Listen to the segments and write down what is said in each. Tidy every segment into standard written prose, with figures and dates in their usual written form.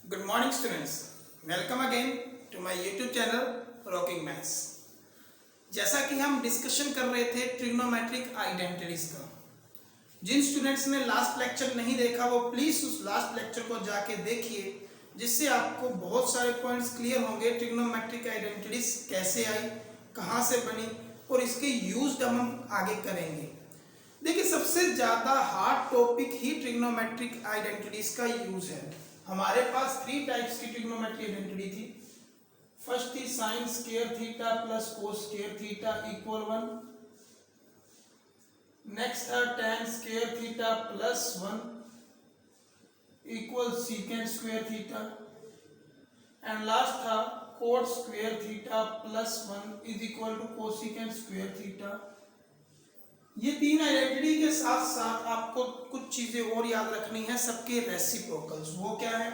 Good morning students. Welcome again to my YouTube channel Rocking Maths. जैसा कि हम discussion कर रहे थे ट्रिग्नोमेट्रिक आइडेंटिटीज का, जिन स्टूडेंट्स ने लास्ट लेक्चर नहीं देखा वो प्लीज उस लास्ट लेक्चर को जाके देखिए, जिससे आपको बहुत सारे पॉइंट्स क्लियर होंगे। ट्रिग्नोमेट्रिक आइडेंटिटीज कैसे आई, कहाँ से बनी और इसके यूज हम आगे करेंगे। देखिए, सबसे ज्यादा हार्ड टॉपिक ही ट्रिग्नोमेट्रिक आइडेंटिटीज का यूज है। हमारे पास 3 टाइप्स की ट्रिग्नोमेट्रिक आइडेंटिटी थी। फर्स्ट थी sine square theta plus cos square theta equal 1। Next था tan square theta plus 1 equal secant square theta. And last था cot square theta plus 1 is equal to cosecant square theta. ये 3 identity के साथ साथ आपको कुछ चीजें और याद रखनी है, सबके रेसिप्रोकल्स। वो क्या है?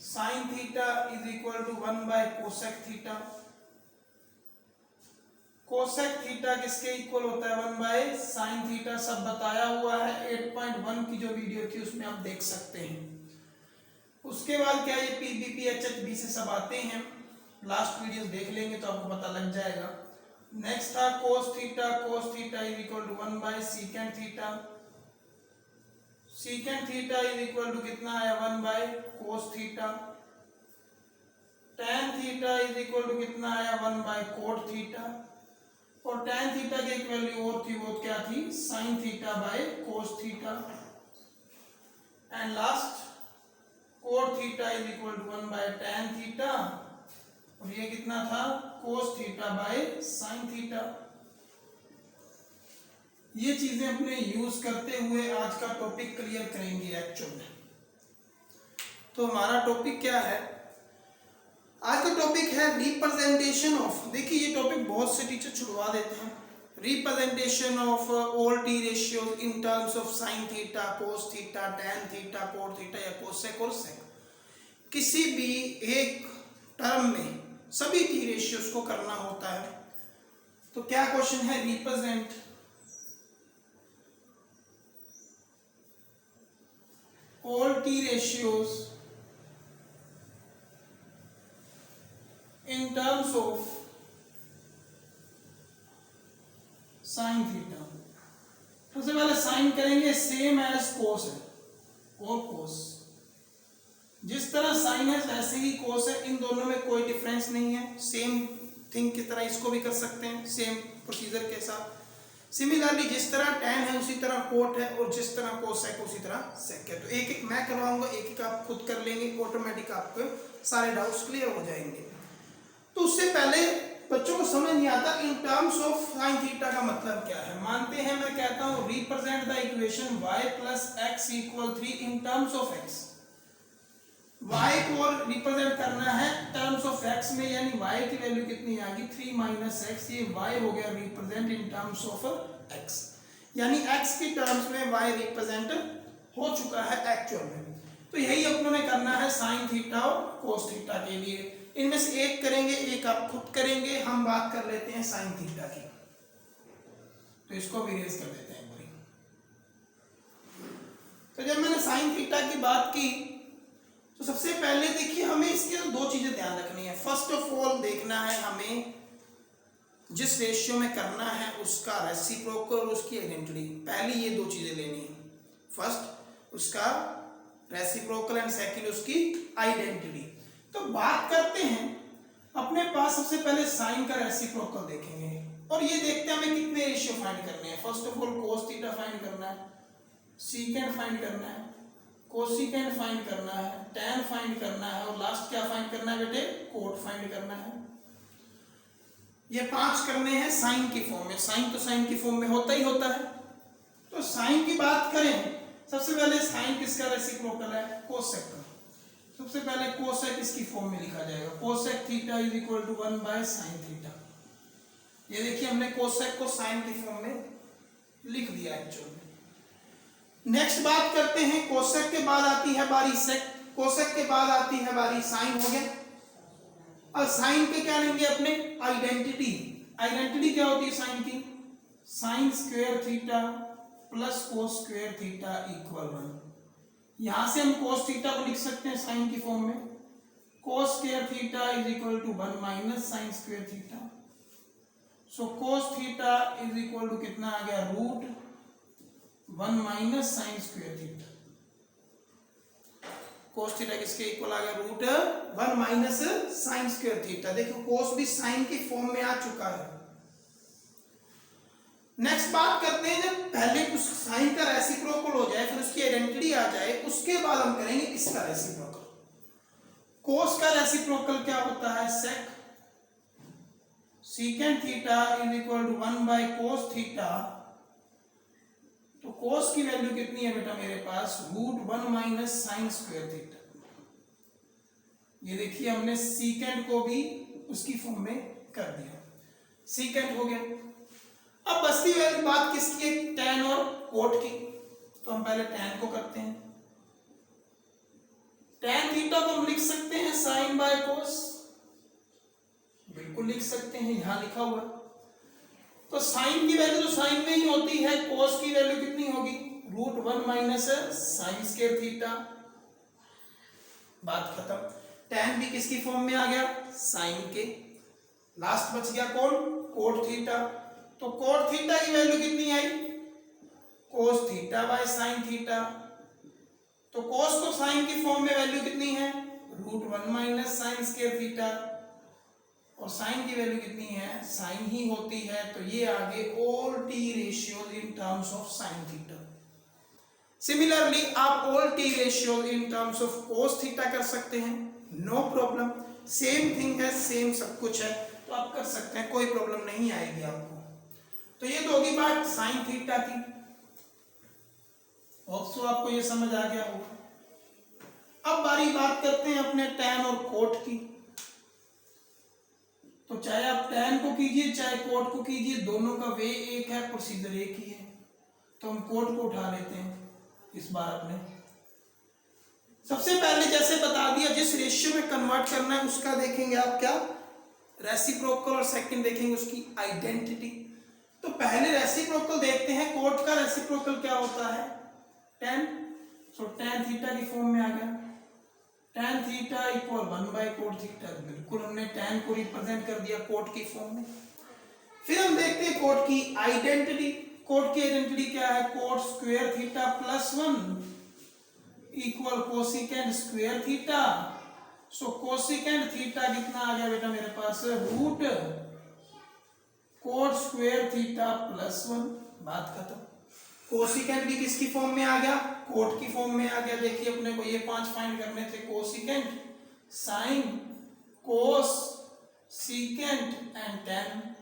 Sine theta is equal to 1 by cosec theta. Cosec theta किसके इक्वल होता है? 1 बाय साइन थीटा। सब बताया हुआ है, 8.1 की जो वीडियो थी उसमें आप देख सकते हैं। उसके बाद क्या, ये पीबीपी एचएचबी से सब आते हैं, लास्ट वीडियोस देख लेंगे तो आपको पता लग जाएगा। नेक्स्ट था cos theta is equal to 1 by secant theta. Secant theta is equal to कितना है? 1 by cos theta. tan theta is equal to कितना है? 1 बाय कोट थीटा। और tan थीटा की एक वैल्यू और थी, वो क्या थी? sin theta by cos theta. And last cot theta is equal to 1 by tan theta. और ये कितना था? cos theta by sin theta. ये चीजें अपने यूज करते हुए आज का टॉपिक क्लियर करेंगे एक्चुअल में। तो हमारा टॉपिक क्या है? आज का टॉपिक है रिप्रेजेंटेशन ऑफ। देखिए, ये टॉपिक बहुत से टीचर छुड़वा देते हैं। Representation of all T ratios in terms of sine theta, cos theta, tan theta, cot theta या कोसेक और सेक। किसी भी एक टर्म में सभी टी रेशियोज को करना होता है। तो क्या क्वेश्चन है? Represent all T ratios in terms of sine theta. सबसे पहले साइन करेंगे, सेम एज कोस है और कोस। जिस तरह साइन है वैसे ही कोस है, इन दोनों में कोई डिफरेंस नहीं है। सेम थिंग की तरह इसको भी कर सकते हैं, सेम प्रोसीजर के साथ। सिमिलरली जिस तरह tan है उसी तरह कोट है, और जिस तरह कोसेक है उसी तरह सेक है। तो एक एक मैं करवाऊंगा, एक एक आप खुद कर लेंगे, ऑटोमेटिक आपको सारे डाउट्स क्लियर हो जाएंगे। तो उससे पहले बच्चों को समझ नहीं आता इन टर्म्स ऑफ साइन थीटा का मतलब क्या है। मानते हैं, मैं कहता हूं represent the equation y plus x equal 3 in terms of x। y को रिप्रेजेंट करना है टर्म्स ऑफ x में, यानी y की वैल्यू कितनी आ गई? 3 माइनस एक्स। ये y हो गया represent in terms of x, यानी x की टर्म्स में y रिप्रेजेंट हो चुका है एक्चुअल में। तो यही अपनों ने करना है साइन थीटा और कोस थीटा के लिए। इनमें से एक करेंगे, एक आप खुद करेंगे। हम बात कर लेते हैं साइन थीटा की, तो इसको भी रेज कर देते हैं एक बारी। तो जब मैंने साइन थीटा की बात की, तो सबसे पहले देखिए, हमें इसके 2 चीजें ध्यान रखनी है। फर्स्ट ऑफ ऑल देखना है हमें जिस रेशियो में करना है उसका रेसिप्रोकल और उसकी आइडेंटिटी। पहली ये 2 चीजें लेनी है, फर्स्ट उसका रेसिप्रोकल एंड सेकंड उसकी आइडेंटिटी। तो बात करते हैं, अपने पास सबसे पहले साइन का रेसिप्रोकल देखेंगे और ये देखते हैं हमें कितने रेशियो फाइंड करने हैं। First of all cos theta find करना है, सीकेंट फाइंड करना है, कोसिकेंट फाइंड करना है, tan फाइंड करना है, और लास्ट क्या फाइंड करना है बेटे? कोट फाइंड करना है। ये 5 करने हैं साइन की फॉर्म में। साइन तो साइन की फॉर्म में होता ही होता है। तो साइन की बात करें, सबसे पहले साइन किसका रेसिप्रोकल है? कोसेक का। सबसे पहले कोसेक इसकी फॉर्म में लिखा जाएगा, cosec theta is equal to 1 by sine theta. ये देखिए, हमने कोसेक को साइन की फॉर्म में लिख दिया एक्चुअल में। नेक्स्ट बात करते हैं, कोसेक के बाद आती है बारी सेक, कोसेक के बाद आती है बारी साइन। हो गया। और साइन के क्या लेंगे अपने? आइडेंटिटी। आइडेंटिटी क्या होती है साइन की? Sign square theta plus cos square theta equal 1। यहां से हम cos थीटा को लिख सकते हैं साइन की फॉर्म में, cos square theta is equal to 1 minus sine square theta. So cos theta is equal to कितना आ गया, root 1 minus sine square theta. cos theta किसके इक्वल आ गया, root 1 minus sine square theta. देखो cos भी sine की form में आ चुका है। नेक्स्ट बात करते हैं, जब पहले उस साइन का रेसिप्रोकल हो जाए, फिर उसकी आइडेंटिटी आ जाए, उसके बाद हम करेंगे इसका रेसिप्रोकल। cos का रेसिप्रोकल क्या होता है, sec secant theta is equal to 1 by cos theta. तो cos की वैल्यू कितनी है बेटा मेरे पास, root 1 minus sine square theta. ये देखिए हमने secant को भी उसकी फॉर्म में कर दिया, secant हो गया। अब बचती वाली बात किसकी है, tan और cot की। तो हम पहले tan को करते हैं। tan थीटा को हम लिख सकते हैं sin बाय cos, बिल्कुल लिख सकते हैं, यहां लिखा हुआ। तो sin की वैल्यू तो sin में ही होती है, cos की वैल्यू कितनी होगी, root 1 minus sine square theta. बात खत्म। tan भी किसकी फॉर्म में आ गया, sin के। लास्ट बच गया कौन, cot थीटा। तो cot थीटा की वैल्यू कितनी आई, cos theta by sin theta. तो cos तो sin की फॉर्म में वैल्यू कितनी है, root 1 minus sine square theta, और sin की वैल्यू कितनी है, sin ही होती है। तो ये आगे all t ratios in terms of sin theta. Similarly आप all t ratios in terms of cos theta कर सकते हैं, नो प्रॉब्लम। सेम थिंग है, सेम सब कुछ है, तो आप कर सकते हैं, कोई प्रॉब्लम नहीं आएगी आपको। तो ये तो होगी बात साइन थीटा की। होप्सो आपको ये समझ आ गया होगा। अब बारी बात करते हैं अपने tan और cot की। तो चाहे आप tan को कीजिए चाहे cot को कीजिए, दोनों का वे एक है, प्रोसीजर एक ही है। तो हम cot को उठा लेते हैं इस बार अपने। सबसे पहले जैसे बता दिया, जिस रेशियो में कन्वर्ट करना है उसका देखेंगे आप क्या, रेसिप्रोकल, और सेकंड देखेंगे उसकी आइडेंटिटी। तो पहले रेसिप्रोकल देखते हैं। cot का रेसिप्रोकल क्या होता है, tan। सो tan थीटा की फॉर्म में आ गया, tan theta equal 1 by cot theta. बिल्कुल हमने tan को रिप्रेजेंट कर दिया cot की फॉर्म में। फिर हम देखते हैं cot की आइडेंटिटी। cot की आइडेंटिटी क्या है, cot square theta plus 1 equal cosecant square theta. So cosecant theta कितना आ गया बेटा मेरे पास, root cot square theta plus 1। बात खत्म। कोसिकेंट भी किसकी फॉर्म में आ गया, cot की फॉर्म में आ गया। देखिए अपने को ये 5 फाइंड करने थे, cosecant, sine, cos, secant and tan।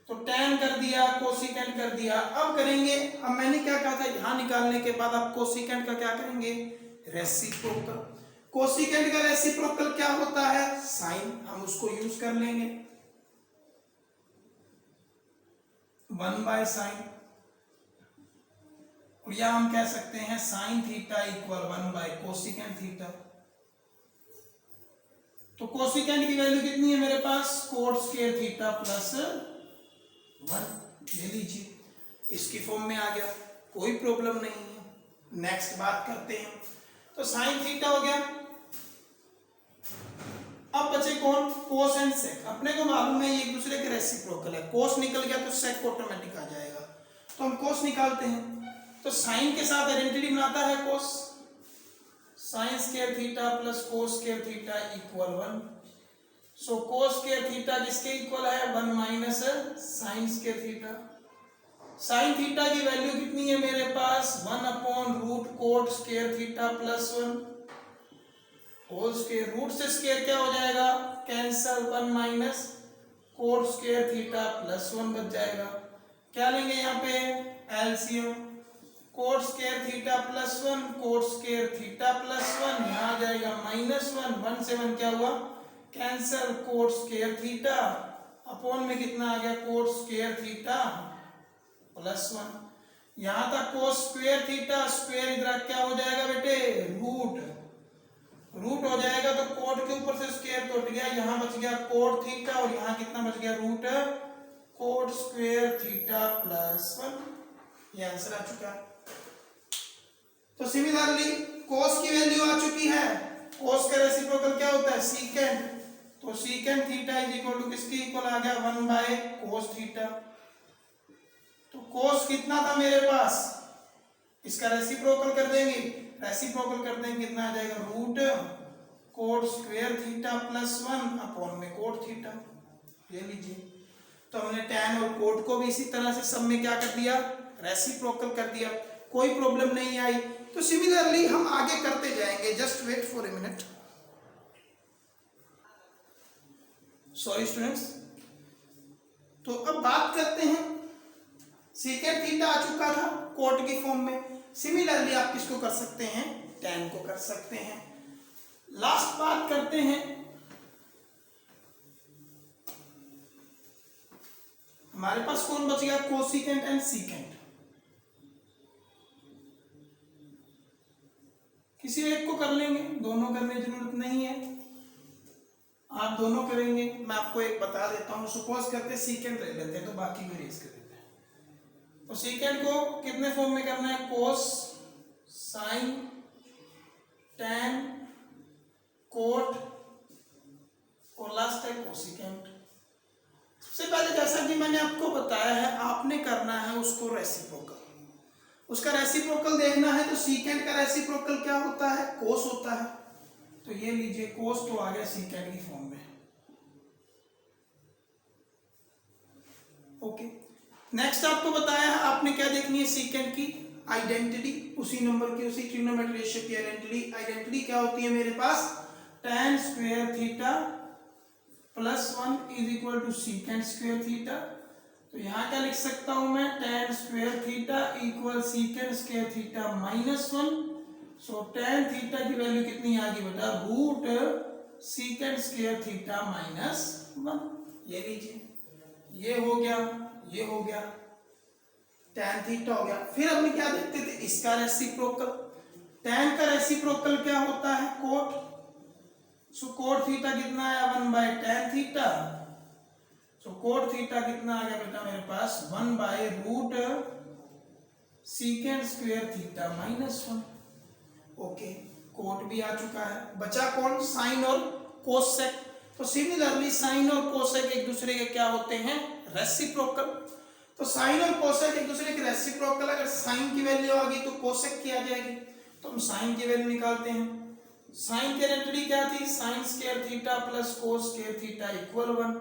तो tan कर दिया, कोसिकेंट कर दिया। अब करेंगे, अब मैंने क्या कहा था, यहां निकालने के बाद आप कोसिकेंट का क्या करेंगे, रेसिप्रोकल। कोसिकेंट का रेसिप्रोकल क्या होता है, साइन, हम उसको यूज कर लेंगे, 1 बाय साइन। और या हम कह सकते हैं sine theta equal 1 by cosecant theta. तो कोसिकेंट की वैल्यू कितनी है मेरे पास, cot स्क्वायर थीटा प्लस 1 ले लीजिए, इसकी फॉर्म में आ गया, कोई प्रॉब्लम नहीं है। नेक्स्ट बात करते हैं। तो साइन थीटा हो गया। अब बचे कौन, कोस एंड सेक। अपने को मालूम है ये एक दूसरे के रेसिप्रोकल है, कोस निकल गया तो सेक ऑटोमेटिक आ जाएगा। तो हम कोस निकालते हैं। तो साइन के साथ आइडेंटिटी बनाता है cos, sine square theta plus cos square theta equal 1। So cos square theta किसके इक्वल है, 1 minus sine square theta. Sine theta की वैल्यू कितनी है मेरे पास, 1 upon root cot square theta plus 1 whole square. Root से स्क्वायर क्या हो जाएगा, cancel, 1 minus cot square theta plus 1 बच जाएगा। क्या लेंगे यहाँ पे, LCM, cot square theta plus 1, cot square theta plus 1, यहाँ आ जाएगा माइनस 1, 1 से 1 क्या हुआ, cancel, cot square theta upon में कितना आ गया, cot स्क्वायर थीटा प्लस 1। यहां तक cos स्क्वायर थीटा, स्क्वायर इधर क्या हो जाएगा बेटे, रूट हो जाएगा। तो cot के ऊपर से स्क्वायर टूट गया, यहां बच गया cot थीटा, और यहां कितना बच गया, रूट cot स्क्वायर थीटा प्लस 1। ये आंसर आ चुका है। सिमिलरली cos की वैल्यू आ चुकी है, cos का रेसिप्रोकल क्या होता है सीकेंट, तो secant theta is equal to किसके इक्वल आ गया 1 बाय cos थीटा। तो cos कितना था मेरे पास, इसका रेसिप्रोकल कर देंगे, रेसिप्रोकल कर देंगे कितना आ जाएगा रूट cot square theta plus 1 upon में कोट थीटा, ये लीजिए। तो हमने tan और कोट को भी इसी तरह से सब में क्या कर दिया रेसिप्रोकल कर दिया, कोई प्रॉब्लम नहीं आई। तो सिमिलरली हम आगे करते जाएंगे, just wait for a minute, sorry students. तो अब बात करते हैं, सीकेंट थीटा आ चुका था कोट की फॉर्म में, सिमिलरली आप किसको कर सकते हैं tan को कर सकते हैं। लास्ट बात करते हैं, हमारे पास कौन बच गया कोसिकेंट एंड सीकेंट, किसी एक को कर लेंगे, दोनों करने की जरूरत नहीं है, आप दोनों करेंगे। मैं आपको एक बता देता हूं, सपोज करते सीकेंट ले लेते हैं तो बाकी में रेस कर देते हैं। तो सीकेंट को कितने फॉर्म में करना है कोस साइन टैन कोट और लास्ट है कोसिकेंट। सबसे पहले जैसा कि मैंने आपको बताया है, आपने करना है उसको रेसिप्रोकल, उसका रेसिप्रोकल देखना है। तो सीकेंट का रेसिप्रोकल क्या होता है कोस होता है, तो ये लीजिए कोस तो आ गया सीकेंट की फॉर्म में। ओके, नेक्स्ट आपको बताया है आपने क्या देखनी है सीकेंट की आइडेंटिटी, उसी नंबर की उसी ट्रिग्नोमेट्री रेशियो की आइडेंटिटी। आइडेंटिटी क्या होती है मेरे पास tan square theta plus 1 is equal to secant square theta. तो यहां क्या लिख सकता हूं मैं tan square theta equal secant square theta minus 1। So tan theta की वैल्यू कितनी आ गई बेटा root secant square theta minus 1, ये लीजिए, ये हो गया, ये हो गया, tan थीटा हो गया। फिर हमने क्या देखते थे इसका रेसिप्रोकल, tan का रेसिप्रोकल क्या होता है कोट। सो कोट थीटा कितना आया 1 by tan theta. So cot theta कितना आ गया बेटा मेरे पास 1 by root secant square theta minus 1। Okay, cot भी आ चुका है, बचा कौन साइन और कोसेक। तो सिमिलरली साइन और कोसेक एक दूसरे के क्या होते हैं रेसिप्रोकल। तो साइन और कोसेक एक दूसरे के रेसिप्रोकल, अगर साइन की वैल्यू आ गई तो कोसेक की आ जाएगी। तो हम साइन की वैल्यू निकालते हैं, साइन की आइडेंटिटी क्या थी sine square theta plus cos square theta equal 1।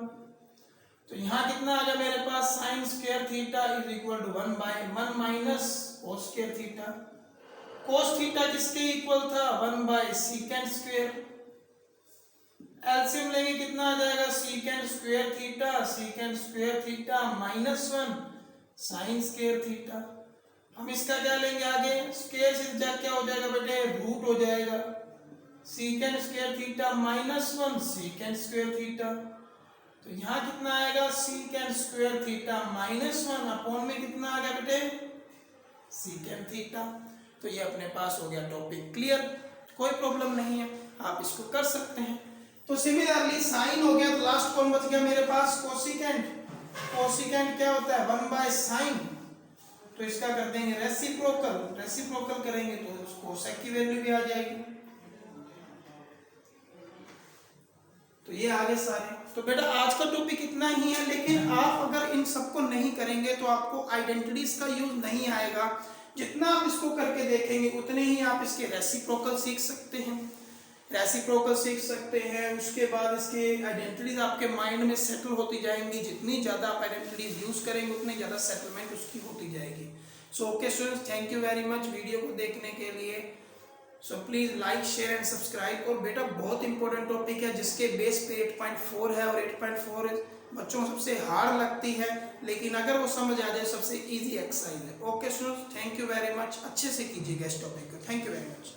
तो यहां कितना आ गया मेरे पास sine square theta is equal to 1 by 1 minus cos square theta. Cos theta किसके इक्वल था 1 बाय सीकेंट स्क्वायर। एलसीएम लेंगे कितना आ जाएगा secant square theta minus 1 sign square theta. हम इसका क्या लेंगे आगे स्क्वायर से क्या हो जाएगा बेटे रूट हो जाएगा, secant square theta minus 1 secant square theta. तो यहाँ कितना आएगा secant square theta minus 1 upon में कितना आ गया बेटे सीकेंट थीटा। तो ये अपने पास हो गया टॉपिक क्लियर, कोई प्रॉब्लम नहीं है, आप इसको कर सकते हैं। तो सिमिलरली साइन हो गया, तो लास्ट कौन बच गया मेरे पास कोसिकेंट। कोसिकेंट क्या होता है 1 बाय साइन, तो इसका कर देंगे रेसिप्रोकल, रेसिप्रोकल करेंगे तो कोसेक की वैल्यू भी आ जाएगी। तो ये आगे सारे। तो बेटा आज का टॉपिक इतना ही है, लेकिन आप अगर इन सबको नहीं करेंगे तो आपको आइडेंटिटीज का यूज नहीं आएगा। जितना आप इसको करके देखेंगे उतने ही आप इसके रेसिप्रोकल सीख सकते हैं, रेसिप्रोकल सीख सकते हैं। उसके बाद इसके आइडेंटिटीज आपके माइंड में सेटल होती जाएंगी। जितनी ज़्यादा आप आइडेंटिटीज यूज करेंगे उतनी ज़्यादा सेटलमेंट उसकी होती जाएगी। So okay students, thank you very much video को देखने के लिए। So please like share and subscribe. और बेटा बहुत इंपॉर्टेंट टॉपिक है जिसके बेस पे 8.4 है, और 8.4 बच्चों को सबसे हार्ड लगती है, लेकिन अगर वो समझ आ जाए सबसे इजी एक्सरसाइज है। Okay students, thank you very much, अच्छे से कीजिएगा इस टॉपिक को। Thank you very much.